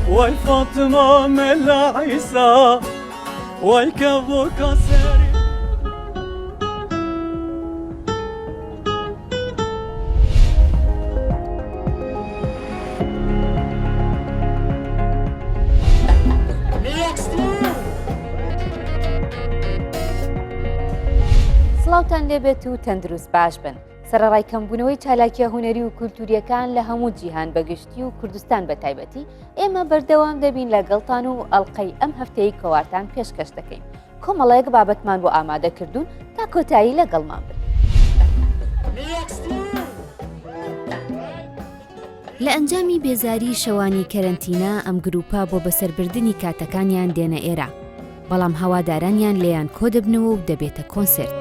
وای فاطمه ملا عیسی وای کبو کاسری سڵاوتان لێبێت و تەندروست باش بن. سەرەڕای کەمبوونەوەی چالاکیە هونەری و کولتوریەکان لە هەموو جیهان بەگشتی و کوردستان بە تایبەتی ئێمە بەردەوام دەبین لەگەڵتان و ئەڵقەی ئەم هەفتەی کەواتان پێشکەش دەکەین. کۆمەڵەیەک بابەتمان بۆ ئامادەکردوون تا کۆتایی لەگەڵمان بن. لە ئەنجامی بێزاری شەوانی کەرەنتینە ئەم گروپە بۆ بەسەربردنی کاتەکانیان دێنە ئێرە، بەڵام هەوادارانیان لێیان کۆ دەبنەوە و دەبێتە کۆنسرت.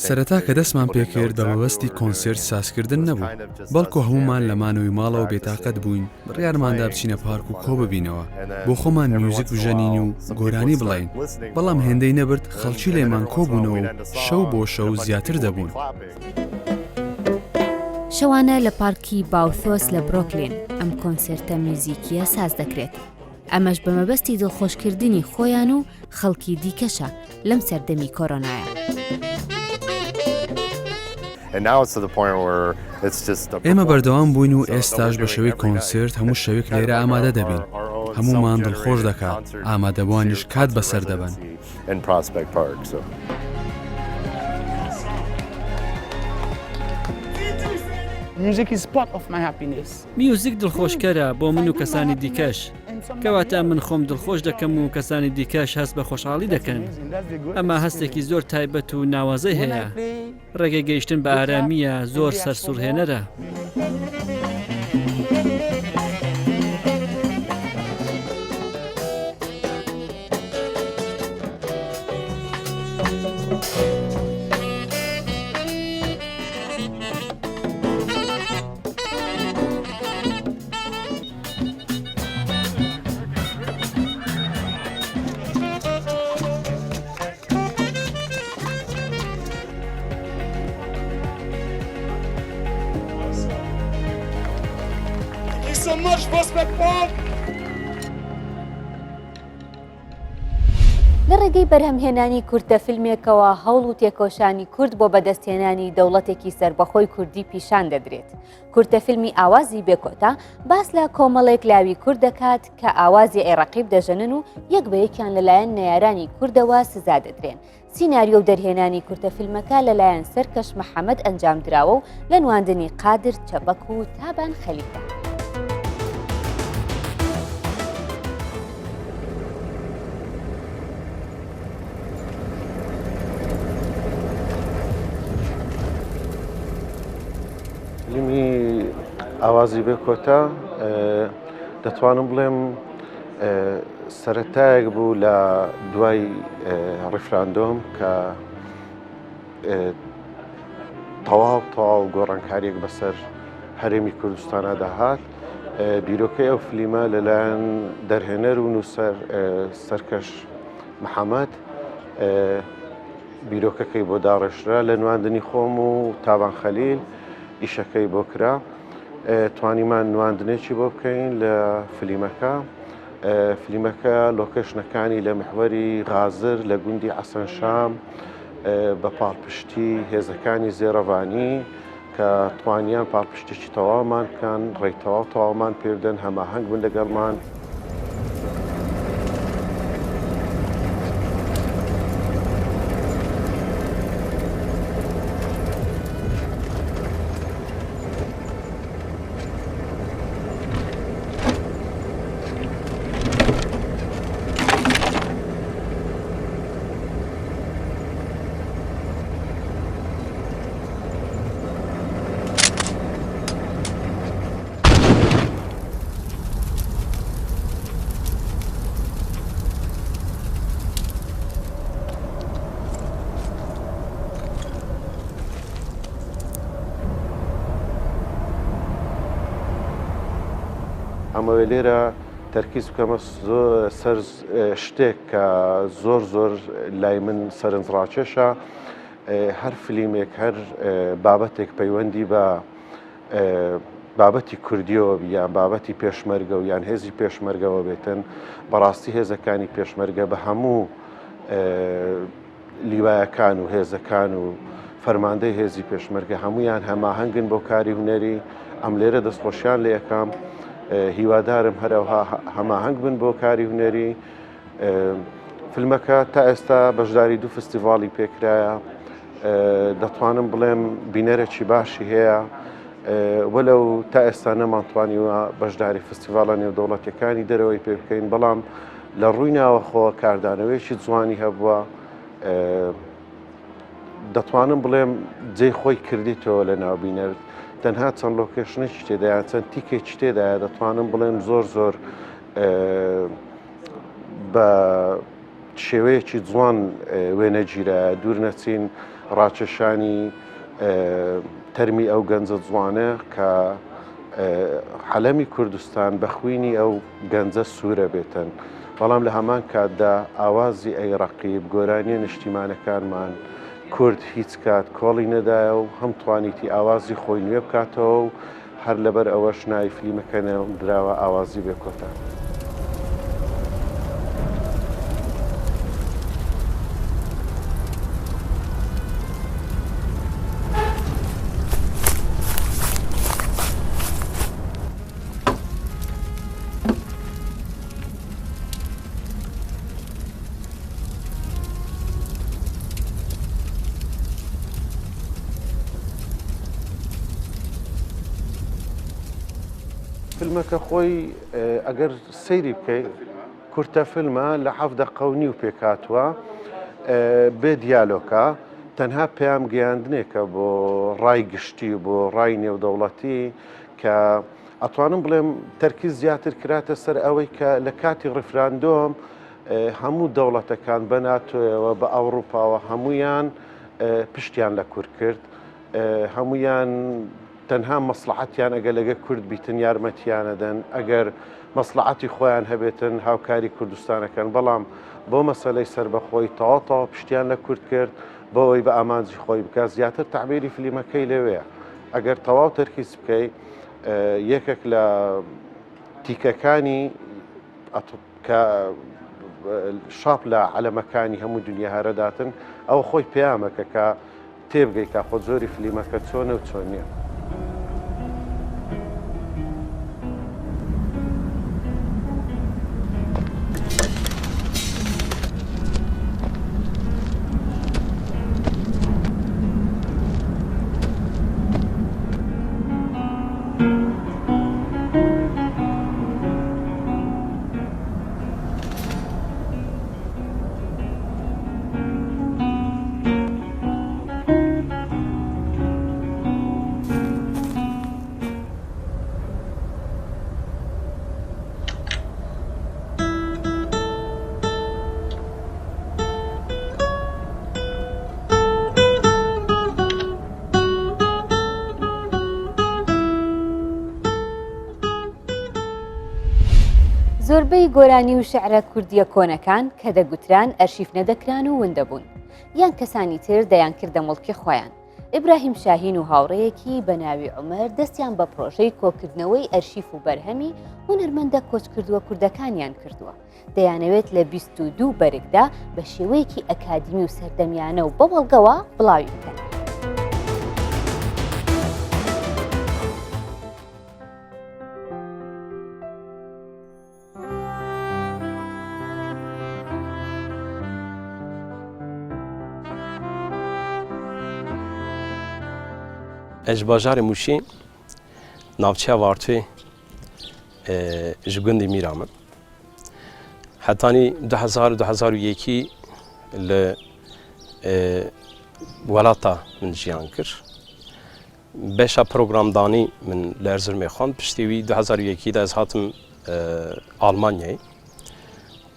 سەرەتا کە دەستمان پێکرد بەمەبەستی کۆنسرت سازکردن نەبوو، بەڵکو هەمومان لە مانەوەی ماڵەوە بێتاقەت بووین، بڕیارماندا بچینە پارک و کۆ ببینەوە، بۆ خۆمان میوزیک بژەنین و گۆرانی بڵین، بەڵام هێندەی نەبرد خەڵکی لێمان کۆ بوونەوە و شەو بۆ شەو زیاتر دەبوون. شەوانە لە پارکی باوثۆس لە برۆکلین ئەم کۆنسرتە میوزیکیە ساز دەکرێت. ئەمەش بەمەبەستی دڵخۆشکردنی خۆیان و خەڵکی دیکەشە لەم سەردەمی کۆرۆنایە. ئێمە بەردەوام بووین و ئێستاش بە شەوەی کۆنسرت هەموو شەوێک لێرە ئامادە دەبین. هەمومان دڵخۆش دەکات، ئامادەبوانیش کات بەسەر دەبن. میوزیک دڵخۆشکەرە بۆ من و کەسانی دیکەش، کەواتە من خۆم دڵخۆش دەکەم و کەسانی دیکەش هەست بە خۆشحاڵی دەکەن. ئەمە هەستێکی زۆر تایبەت و ناوازەی هەیە، ڕێگەی گەیشتن بە ئارامیە، زۆر سەرسوڕهێنەرە. لە ڕێگەی بەرهەمهێنانی کورتە فیلمێکەوە هەوڵ و تێکۆشانی کورد بۆ بەدەستهێنانی دەوڵەتێکی سربەخۆی کوردی پیشان دەدرێت. کورتە فیلمی ئاوازی بێکۆتا باس لە کۆمەڵێک لاوی کورد دەکات کە ئاوازی عێراقیب دەژەنن و یەک بە یەکیان لەلایەن نەیارانی کوردەوە سزا دەدرێن. سیناریۆ و دەرهێنانی کورتە فیلمەکە لەلایەن سەرکەش محەممەد ئەنجام دراوە و لە نواندنی قادر چەبەک و تابان خەلیفە. فیلمی ئاوازی بێکۆتا دەتوانم بڵێم سەرەتایەک بوو لە دوای ڕیفراندۆم کە تەواو گۆڕانکاریەک بەسەر هەرێمی کوردستانە داهات. بیرۆکەی ئەو فلیمە لەلایەن دەرهێنەر و نووسەر سەرکەش محەممەد بیرۆکەکەی بۆ داڕێژرا، لە نواندنی خۆم و تابان خەلیل ئیشەکەی بۆ کرا. توانیمان نواندنێکی بۆ بکەین لە فلیمەکە. فلیمەکە لۆکێشنەکانی لە محوەری غازر لە گوندی عەسەن شام بە پاڵپشتی هێزەکانی زێڕەڤانی کە توانیان پاڵپشتێکی تەواومان بکەن، ڕێی تەواومان پێ بدەن، هەماهەنگ بن لەگەڵمان. ئەمەوێ لێرە تەرکیز بکەمە سەر شتێک کە زۆر لای من سەرنجڕاکێشە. هەر فلیمێک هەر بابەتێک پەیوەندی بە بابەتی کوردیەوە یان بابەتی پێشمەرگە و یان هێزی پێشمەرگەوە بێتن بەڕاستی هێزەکانی پێشمەرگە بە هەموو لیوایەکان و هێزەکان و فەرماندەی هێزی پێشمەرگە هەمویان هەماهەنگن بۆ کاری هونەری ئەم لێرە دەستخۆشیان لە یەکەم هیوادارم هەروەها هەماهەنگ بن بۆ کاری هونەری فیلمەکە تا ئێستا بەشداری 2 فستیڤاڵی پێکرایە دەتوانم بڵێم بینەرێکی باشی هەیە وەلەو تا ئێستا نەمانتوانیوە بەشداری فستیڤاڵە نێودەوڵەتیەکانی دەرەوەی پێ بکەین بەڵام لە ڕووی ناوەخۆ کاردانەوەیەکی جوانی هەبووە دەتوانم بڵێم جێی خۆی کردیتەوە لە ناوبینەر تەنها چەند لۆکێشنێکی تێدایە چەند تیکێکی تێدایە دەتوانم بڵێم زۆر بە شێوەیەکی جوان وێنەگیرە دوور نەچین ڕاکێشانی تەرمی ئەو گەنجە جوانە کە حەلەمی کوردستان بە خوینی ئەو گەنجە سوورە بێتن بەڵام لە هەمان کاتدا ئاوازی ئەی ڕەقیب گۆرانیە نیشتیمانەکانمان کورد هیچ کات کۆڵی نەدایە و هەم توانیتی ئاوازی خۆی نوێ بکاتەوە و هەر لەبەر ئەوەش ناوی فیلمەکە درراوە ئاوازی بێکۆتان. فیلمەکە خۆی ئەگەر سەیری بکەیت کورتە فیلمە لە 7 دقەونی و پێکاتوە بێ دیالۆکە تەنها پێیان گەیاندنێکە بۆ ڕای گشتی و بۆ ڕای نێودەوڵەتی کە ئەتوانم بڵێم تەرکی زیاتر کراتە سەر ئەوەی کە لە کاتی ڕفراندۆم هەموو دەوڵەتەکان بە ناتۆیەوە بە ئەوروپاوە هەمویان پشتیان لە کورد کرد هەمویان تەنها مەسلحەتیان ئەگەر لەگە کورد بیتن یارمەتیانەدەن ئەگەر مەسلحەتی خۆیان هەبێتن هاوکاری کوردستانەکەن بەڵام بۆ مەسەلەی سربەخۆی تەواو پشتیان لە کورد کرد بۆەوەی بە ئامانجی خۆی بکات زیاتر تعبیری فیلمەکەی لەوەیە ئەگەر تەواو تەرکیز بکەیت یەکێک لە تیکەکانی کە شاپ لە عەلەمەکانی هەموو دنیا هەرەداتن ئەو خۆی پەیامەکە کە تێبگەی کا خۆ زۆری فیلمەکە چۆنە و چۆن نییە. زۆربەی گۆرانی و شعرە کوردیە کۆنەکان کە دەگوتران ئەرشیف نەدەکران و وندەبوون یان کەسانی تر دەیان کردە مڵکی خۆیان. ئیبراهیم شاهین و هاوڕەیەکی بە ناوی عومەر دەستیان بە پرۆژەی کۆکردنەوەی ئەرشیف و بەرهەمی هونەرمەندە کۆچکردووە کوردەکانیان کردووە. دەیانەوێت لە 22 بەرگدا بە شێوەیەکی ئەکادمی و سەردەمیانە و بە بەڵگەوە بڵاوی بکەن. Ez ji bajarê Mûşê navçeya Vartûyê ji gundê Mîran min. Hetanî 2001 li welata min jiyan kir. Beşa programdanî min li Erzurumê xwand. Piştî wî 2001 de ez hatim Almanyayê.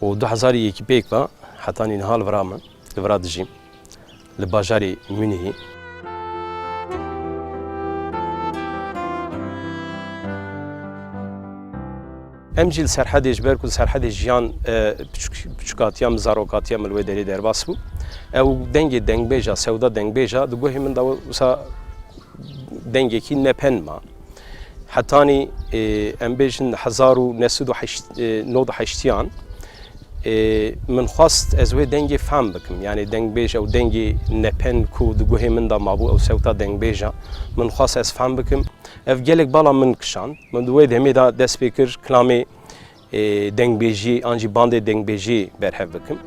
û 2001 pêk ve hetanî niha li vira min li vira dijîm li bajarê Münihê. Em jî li serhedê ji ber ku serhedê jiyan piçûkatiya zarokatiya min li wê derê derbas bû. Ew dengê dengbêja sewda dengbêja di guhê min de wisa dengekî nepen ma. حتانی ام بیشن 1998 من خواست از وی دنگی فهم بکم یعنی دنگ بیج او دنگی نپن کو دگوه من دا مابو او سوتا دنگ بیجا من خواست از فهم بکم اف گلک بالا من کشان من دوی دمی دا دست بکر کلامی دنگ بیجی آنجی باند دنگ بیجی برهف بکم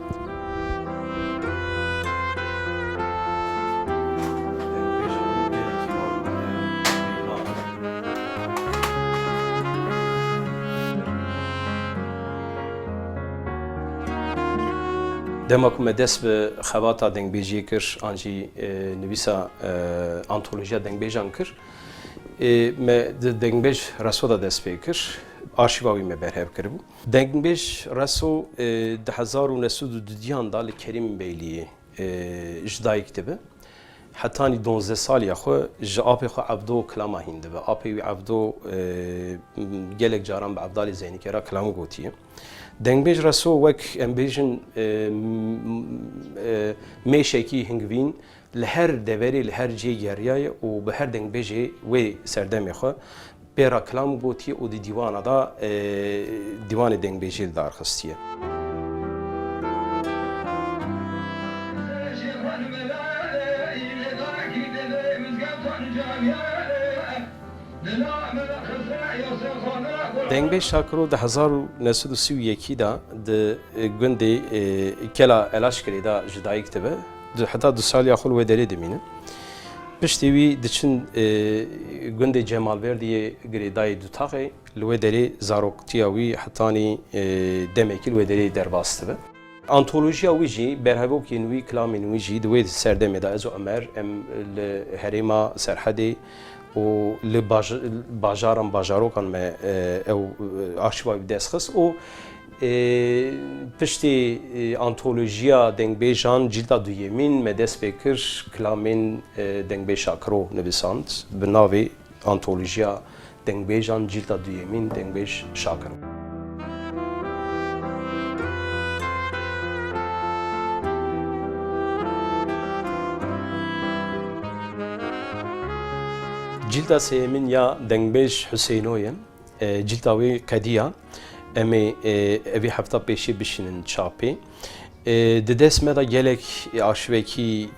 دما که مدرس به خواتا دنگ بیجی کر آنجی نویسا آنتولوژیا دنگ بیجان کر دنگ بیج رسو دا دست بکر آرشیواوی مبرهب کرد بود دنگ بیج رسو 1902 دال کریم بیلی جدای کتبه حتی 12 سال یا خو جاب خو عبدو کلام هنده و آبی عبدو گلک جارم به عبدال زینی کرا کلام گوتیه دنگ بیج رسو وک ام بیجن میشکی هنگوین لهر دوری لهر جی گریای و به هر دنگ بیجی وی سردم خو برا کلام گوتی و دی دیوان دا دیوان دنگ بیجی دار خستیه دنگ بیج شاکرو ده 1931 دا ده گنده کلا علاش کری دا جدایی کتبه ده حتی 2 سال یاخول و دری دمینه پشتیوی دچن گنده جمال وردی گریدای دوتاقی لو دری زاروکتیاوی حتانی دمکی لو دری درباسته به آنتولوژیا ویجی برهبو کی نوی کلام نویجی دوی سردمه دا ازو امر ام هریما سرحدی و لباجارم باجاروکان ما او آرشیوای دستخص و پشتی آنتولوژیا دنگ بیجان جلد دویمین مدرس بکر کلامین دنگ بیشا کرو نویساند به ناوی آنتولوژیا دنگ بیجان جلد دویمین دنگ بیش شاکرو جلد سیمین یا دنگ بیش حسینویم جلداوی قدیا امی اوی هفته پیشی بشینن چاپی دست مدا گلک آرشیوکی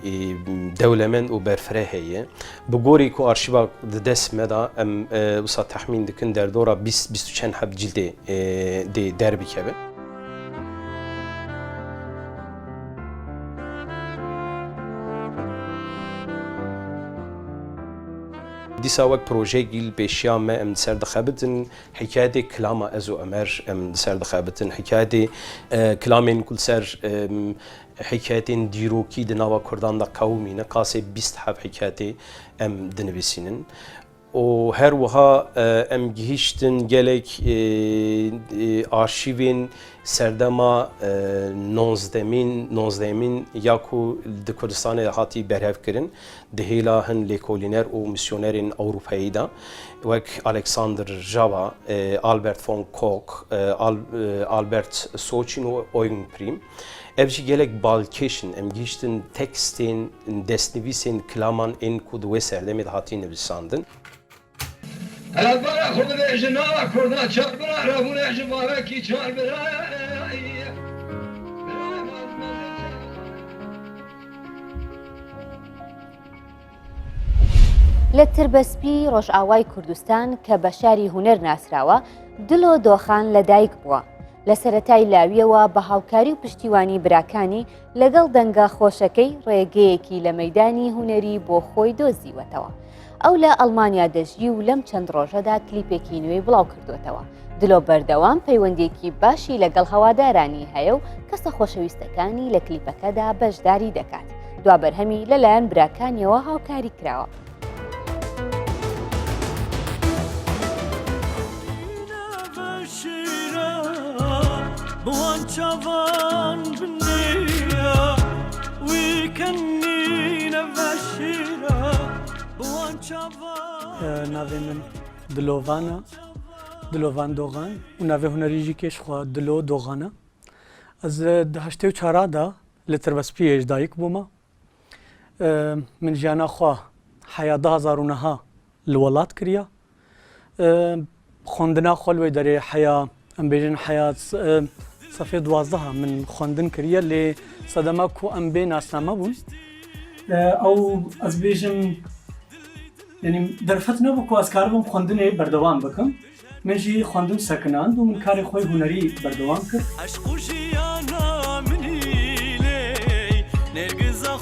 دولمن و برفره هیه بگوری که آرشیوا دست مدا ام وسط تخمین دکن در دورا 20 چند حب جلد در بکبه دیسا وقت پروژه گیل پیشیام ام سر دخابتن حکایت کلام ازو امر ام سر دخابتن حکایت کلامین کل سر حکایت دیروکی دنوا کردان دا قومی نقاس 20 حب حکایت ام دنویسینن و هر وها ام گهیشتن گلک آرشیوین سردما 19 یاکو د کردستان هاتی برهف کرن دهیلا هن لیکولینر و میسیونرین اروپایی دا وک الکساندر جاوا آلبرت فون کوک آلبرت سوچین و اوین پریم evci gelek balkeşin em giştin tekstin desnivîsên kilaman ên ku di wê serdemê de hatî nivîsandin. Elbara xwe ji nava Kurda çar bira rabûne ji barekî çar bira لە تربەسپی ڕۆژئاوای کوردستان کە بە شاری هونەر ناسراوە دلۆ دۆخان لەدایک بووە. لە سەرەتای لاویەوە بە هاوکاری و پشتیوانی براکانی لەگەڵ دەنگە خۆشەکەی ڕێگەیەکی لە مەیدانی هونەری بۆ خۆی دۆزیوەتەوە. ئەو لە ئەڵمانیا دەژی و لەم چەند ڕۆژەدا کلیپێکی نوێی بڵاو کردوێتەوە. دلۆ بەردەوام پەیوەندێکی باشی لەگەڵ هەوادارانی هەیە و کەسە خۆشەویستەکانی لە کلیپەکەدا بەشداری دەکات. دوابەرهەمی لەلایەن براکانیەوە هاوکاری کراوە. بوان چاوان بنیا وی کنی نوشیرا بوان چاوان ناوی من دلوان دوغان و ناوی هنریجی کش خوا دلو دوغانه از هشته و چهارا دا لتربسپی اجدایک بوما من جانا خوا حیا 2009 الولات کریا خوندنا خۆلوێ دەرێ حیا ئەم بێژن حیات سەفێ دوازدەها من خوندن کردە لێ سەدەما کو ئەم بێ ناسنامە بوون ئەو ئەس بێژم یعنی دەرفەت نەبوو کو ئەسکار بووم خوندنێ بەردەوام بکەم منژی خوندن سەکناند و من کاری خۆی هوەری بەردەوام کرد عشق و ژیانە منی لێی نێرگزە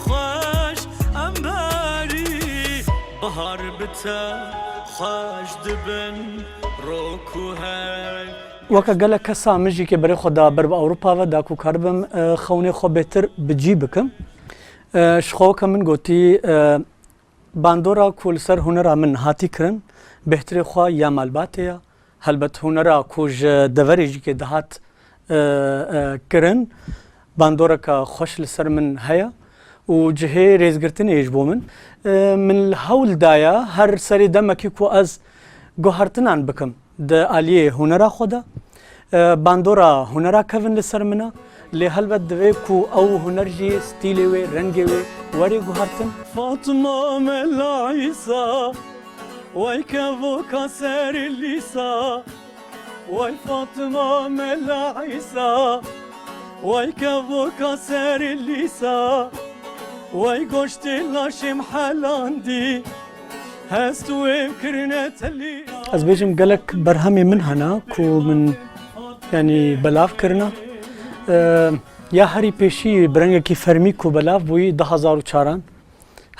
خۆش ئەمباری بەهار بتە خۆش دبن ڕۆک و هەر وەکە گەلە کەسا مژیکێ بەرێ خۆدا بەر بە ئەوروپاوە داکوکار بم خەونێ خۆ بێتر بجی بکەم شخۆکە من گوتی باندۆرا کو لەسەر هونەرا من هاتی کردن بهترێ خوا یا مالباتەیە هەلبەت هونەرا کوژ دەڤەرێژیکێ دەهات کردن باندۆرەکە خۆش لەسەر من هەیە و جهێ رێزگرتنێش بۆ من هەوڵدایە هەر سەری دەمەکی کو ئەز گۆهارتنان بکەم دە ئالیێ هونەرا خۆدا باندۆرا هونەرا کەڤن لەسەر منە لێ هەلبەت دەوێ کو ئەو هونەرژی ستیلێ وێ ڕەنگێ وێ وەرێ گوهارتن فاتما مەلا عیسا وای کە بۆ کاسەری لیسا وای فاطمه ملا عیسا وای کەڤۆکە سەری لیسا وای گۆشتی لاشم حەلاندی هەست وێم کردنەتە لیا ئەس بێژم گەلک بەرهەمێ من هەنا کو من ینی بەلاف کردنە یا هەری پێشی برەنگێکی فەرمی کو بەلاف بووی 2004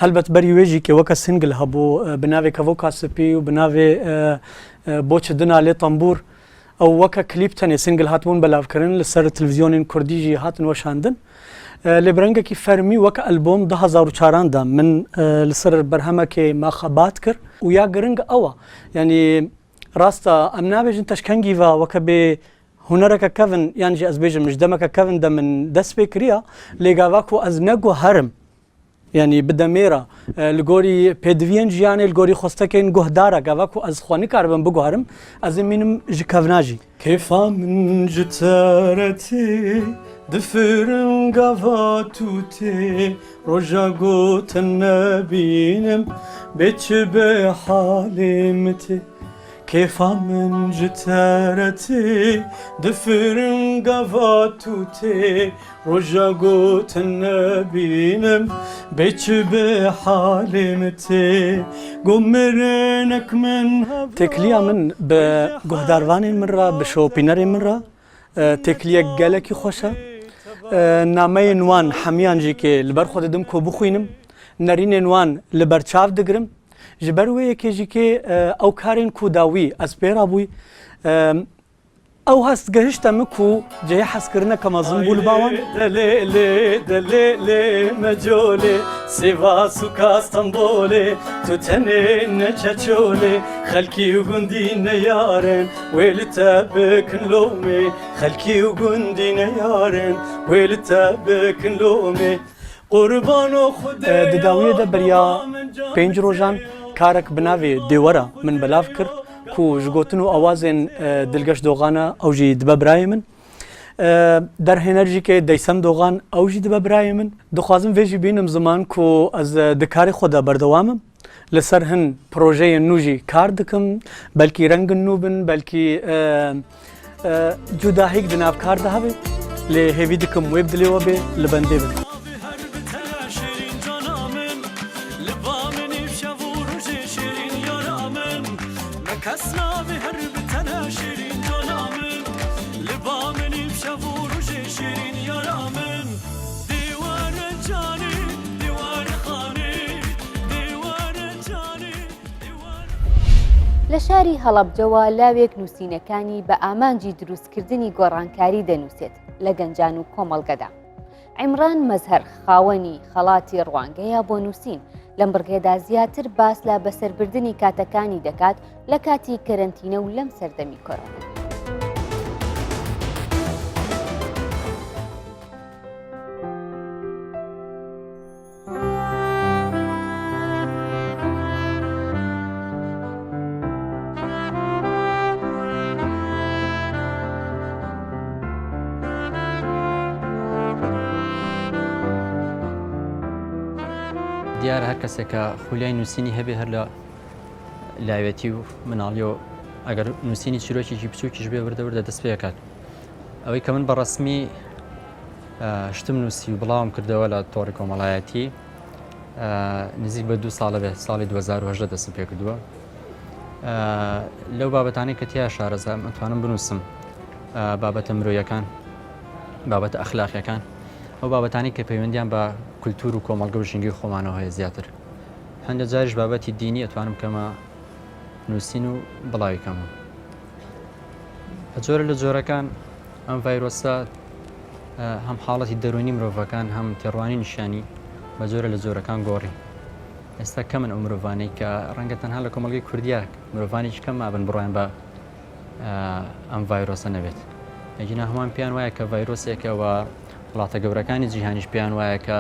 هەلبەت بەری وێژیکێ وەکە سنگل هەبوو بناوێ کەڤۆکە سپی و بناوێ بۆچە دنا لێ تەمبور ئەو وەکە کلیپ تەنێ سنگل هاتبوون بەلاوکردن لەسەر تەلڤیزیۆنین کوردیژی هاتن وەشاندن لێ برەنگێکی فەرمی وەکە ئەلبۆم 2004دا من لەسەر بەرهەمەکێ ماخەبات کرد و یا گرنگ ئەوە ینی ڕاستە ئەم نابێژن تەشکەنگیڤە وەکە بێ هونەرەکە کەڤن یانجی ئەس بێژم مژدەمەکە کەڤن دە من دەست پێ کریە لێگاواک و ئەز نەگۆ هەرم یعنی بدەمێرە لە گۆری پێدویەن ژیانێ لە گۆری خۆستەکەین گۆهدارە گاواک و ئەز خوانی کاربم بگوهارم ئەزم مینم ژ کەڤناژی کێفا من ژ تەرەتێ دفرم گاوا توتێ ڕۆژە گۆتن نەبینم بێچ بێ حالێمتێ کێفا من ژ تەرەتێ دفرم گاوا توتێ ڕۆژە گۆتن نەبینم بێچ بێ حالێمتێ گۆمرێنەک من تێکلیە من بە گۆهداروانێن من را بە شۆپینەرێ من را تێکلیە گەلێکی خۆشە نامەیە نوان هەمیانجیکێ لەبەر خۆ دەدەم کۆ بخوێنم نەرینێ نوان لەبەر چاو دەگرم ji ber wê yekêjîkê ew karên ku dawî ez pêra bûî ew hest gehişte min ku cihê hezkirineka mezin bû li bawan delê mecolê Sivas û Kastanbolê tu tenê neçeçolê xelkî û gundî neyarin wê li te bikin lomê xelkî û gundî neyarin wê li te bikin lomê قوربان و خود دداویە دە بەریا پێنج ڕۆژان کارێک بناوێ دێوەرە من بەلاف کرد کو ji gotin û awazên dilgeş doxana ew jî dibe birayê min derhênerjîkê deysem doxan ew jî dibe birayê min dixwazim vê jî bînim ziman ku ez di karê xwe de berdewamim li ser hin projeyên nû jî kar dikim belkî rengin nû bin belkî cudahîk di nav kar de hebe lê hêvî dikim wê bi dilê we bê li bendê bin لە شاری هەڵەبجەوە لاوێک نووسینەکانی بە ئامانجی دروستکردنی گۆڕانکاری دەنووسێت لە گەنجان و کۆمەڵگەدا. عیمران مەزهەر خاوەنی خەڵاتی ڕوانگەیە بۆ نووسین لەم بڕگێدا زیاتر باس لە بەسەربردنی کاتەکانی دەکات لە کاتی کەرەنتینە و لەم سەردەمی کۆرۆنا. دیارە هەر کەسێکە خولیای نووسینی هەبێ هەر لە لاوێتی و مناڵی و ئەگەر نووسینی چیرۆکێکی بچووکیش بێ وردە دەست پێکات ئەوەی کە من بەڕسمی شتم نووسی و بڵاوم کردەوە لە تۆڕی کۆمەڵایەتی نزیک بە 2 ساڵە بێت ساڵی 2010 دەستم پێ کردووە لەو بابەتانی کە تیا شارەزە ئەتوانم بنووسم بابەتە مرۆیەکان بابەتە ئەخلاقیەکان ئەو بابەتانی کە پەیوەندیان بە کولتور و کۆمەڵگە و ژینگەی خۆمانەوە هەیە زیاتر هەندێک جاریش بابەتی دینی ئەتوانم کەمە نووسین و بڵاوی کەمە جۆرە لە جۆرەکان ئەم ڤایرۆسە هەم حاڵەتی دەرونی مرۆڤەکان هەم تێڕوانی نیشانی بە جۆرە لە جۆرەکان گۆڕی ئێستا کەمن ئەو مرۆڤانەی کە ڕەنگە تەنها لە کۆمەڵگەی کوردیا مرۆڤانێک کەم مابن بڕۆیان بە ئەم ڤایرۆسە نەبێت ئەجینا هەمان پیان وایە کە ڤایرۆسێکەوە وڵاتە گەورەکانی جیهانیش پیان وایە کە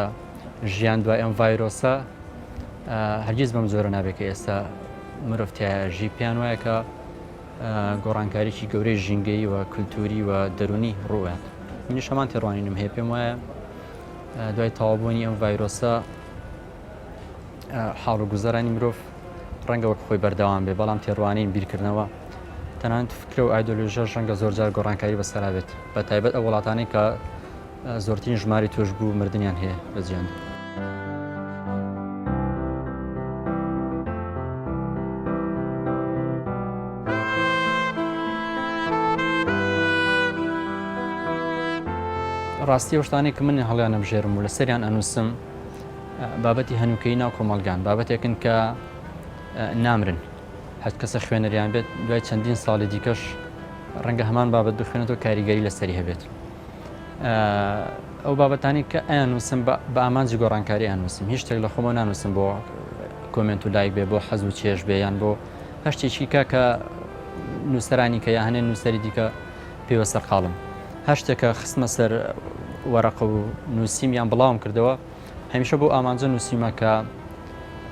ژیان دوای ئەم ڤایرۆسە هەرگیز بەم زۆرە نابێت کە ئێستا مرۆڤتیاژی پیان وایە کە گۆڕانکاریی گەورەی ژینگەی و کولتوری و دەرونی ڕوات منیش هەمان تێڕوانینم هەیە پێم وایە دوای تەواوبوونی ئەم ڤایرۆسە حاڵ و گوزەرانی مرۆڤ ڕەنگە وەک خۆی بەردەوام بێ بەڵام تێڕوانین بیرکردنەوە تەنانەت فکرە و ئایدۆلۆژیە ڕەنگە زۆرجار گۆڕانکاری بەسەرا بێت بە تایبەت ئەو وڵاتانەی کە زۆرترین ژماری توش بوو مردنیان هەیە لە جیهان ڕاستی ئەو شتانەی کە من هەڵیان نەبژێرم و لە سەریان ئەنووسم بابەتی هەنووکەی ناو کۆمەڵگان بابەتێکن کە نامرن هەر کەسە خوێنەریان بێت دوای چەندین ساڵی دیکەش ڕەنگە هەمان بابەت بخوێنێتەوە کاریگەری لەسەری هەبێت ئەو بابەتانی کە ئەیانووسم بە ئامانجی گۆڕانکاری ئەنووسم هیچ شتێک لە خۆمە نانووسم بۆ کۆمنت و لایک بێ بۆ حەز و چێژ بێ یان بۆ هەشتێکی کە نووسەرانی کە یا هەنێ نووسەری دیکە پێوە سەرقاڵم هەر شتێکە خستمە سەر وەرەقە و نووسیمیان بڵاوم کردەوە هەمیشە بۆ ئامانجە نووسیمە کە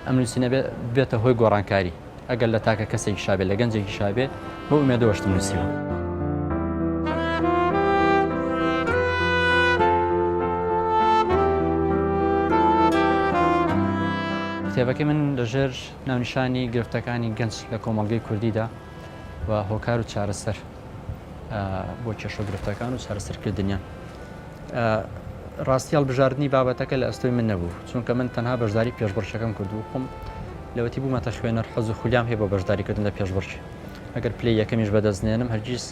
ئەم نووسینە بێتە هۆی گۆڕانکاری ئەگەر لە تاکە کەسێکی شابێت لە گەنجێکی شابێت بۆ ئومێدەوەشتم نووسیوە کتێبەکەی من لەژێر ناونیشانی گرفتەکانی گەنج لە کۆمەڵگەی کوردیدا و هۆکار و چارەسەر بۆ کێشە گرفتەکان و چارەسەرکردنیان ڕاستی هەڵبژاردننی بابەتەکە لە ئەستۆی من نەبوو چونکە من تەنها بەشداری پێشبڕچەکەم کردو خۆم لەوەتی بوومەتە خوێنەر حەز و خولیام هەیە بۆ بەشداریکردن لە پێشبڕچ ئەگەر پلەی یەکەمیش بەدەستنێنم هەرگیز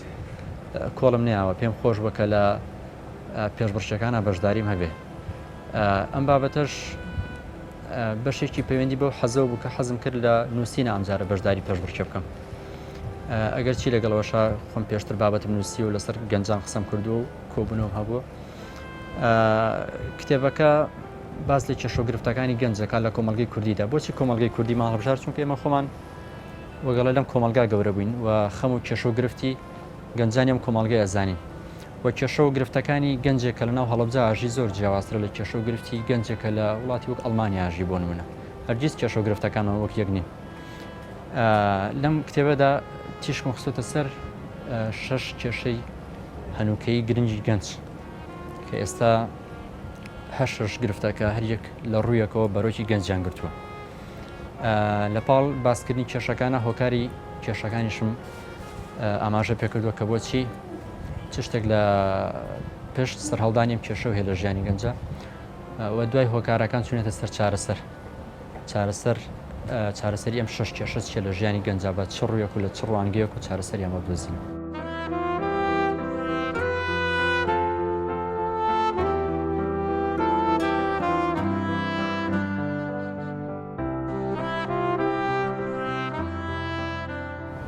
کۆڵم نەیەوە پێم خۆش بکە لە پێشبڕچەکانە بەشداریم هەبێ ئەم بابەتەش بەشێکی پەیوەندی بەو حەزەوە بوو کە حەزم کرد لە نووسینە ئەمجارە بەشداری پێشبڕچە بکەم ئەگەر چی لەگەڵەوەشا خۆم پێشتر بابەتم نووسی و لەسەر گەنجان قسەم کردو و کۆبوونەوە هەبووە کتێبەکە باز لە کێشە گرفتەکانی گەنجەکان لە کۆمەڵگەی کوردیدا بۆچی کۆمەڵگەی کوردی ماڵهەبژار چونکە ئێمە خۆمان وەگەڵە لەم کۆمەلگا گەورە بووین و خەم و کێشە و گرفتی گەنجانی ئەم کۆمەلگای ئەزانین و کێشە و گرفتەکانی گەنجێکە لە ناو هەڵەبجە ئاژی زۆر جیاوازترە لە کێشە و گرفتی گەنجێکە لە وڵاتی وەک ئەڵمانیا ئاژی بۆ نمونە هەرگیز کێشە و گرفتەکانەوە وەک یەک نین لەم کتێبەدا تیشم خستۆتە سەر 6 کێشەی هەنووکەی گرنگی گەنج کە ئێستا هەشش گرفتەکە هەریەک لە ڕوویەکەوە بەرۆکی گەنجیان گرتووە لەپاڵ باسکردنی کێشەکانە هۆکاری کێشەکانیشم ئاماژە پێکردووە کە بۆچی چ شتێک لە پێشت سەرهەڵدانیم کێشە و هێ لە ژیانی گەنجە و دوای هۆکارەکان چونێتە سەر چارەسەری ئەم 6 کێشە چێ لە ژیانی گەنجە بە چ ڕوویەک و لە چ ڕوانگەیەک و چارەسەری ئەمە بدۆزین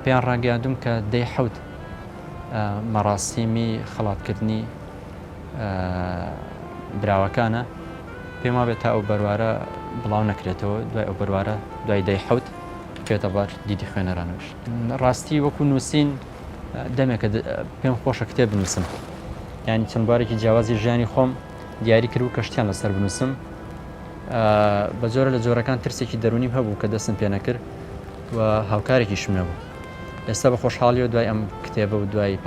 پێیان ڕاگەاندوم کە دەی حەوت مەراسیمی خەڵاتکردنی براوەکانە پێم وابێت تا ئەو بەروارە بڵاو نەکرێتەوە دوای ئەو بەروارە دوای دەی حەوت بێتە بار دیدی خوێنەرانەوەش ڕاستی وەکو نووسین دەمێکە پێم خۆشە کتێب بنووسم یعنی چەند بارێکی جیاوازی ژیانی خۆم دیاری کرد و کەشتیان لەسەر بنووسم بە جۆرە لە جۆرەکان ترسێکی دەرونیم هەبوو کە دەستم پێ نەکرد و هاوکارێکیشم نەبوو ئێستا بە خۆشحاڵیەوە دوای ئەم کتێبە و دوای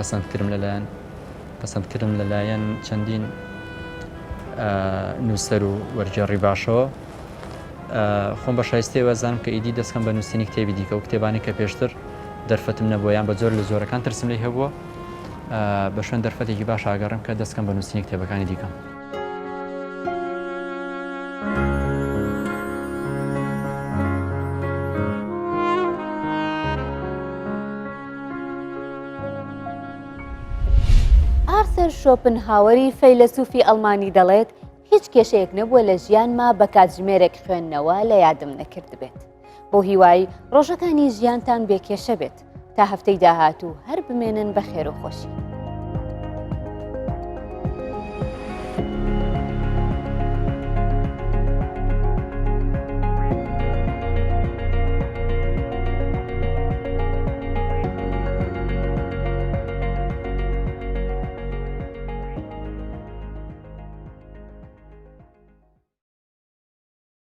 پەسەندکردم لەلایەن چەندین نووسەر و وەرگێڕی باشەوە خۆم بە شایستەوە زانم کە ئیدی دەستکەم بە نووسینی کتێبی دیکە و کتێبانی کە پێشتر دەرفەتم نەبوویان بە زۆر لە زۆرەکان ترسم لێ هەبووە بە شوێن دەرفەتێکی باش ئاگەڕم کە دەستکەم بە نووسینی کتێبەکانی دیکەم. ئارثر شۆپنهاوەری فەیلسوفی ئەڵمانی دەڵێت هیچ کێشەیەک نەبووە لە ژیانما بە کاتژمێرێک خوێندنەوە لە یادم نەکرد بێت بۆ هیوای ڕۆژەکانی ژیانتان بێکێشە بێت تا هەفتەی داهاتوو هەر بمێنن بە خێر و خۆشی.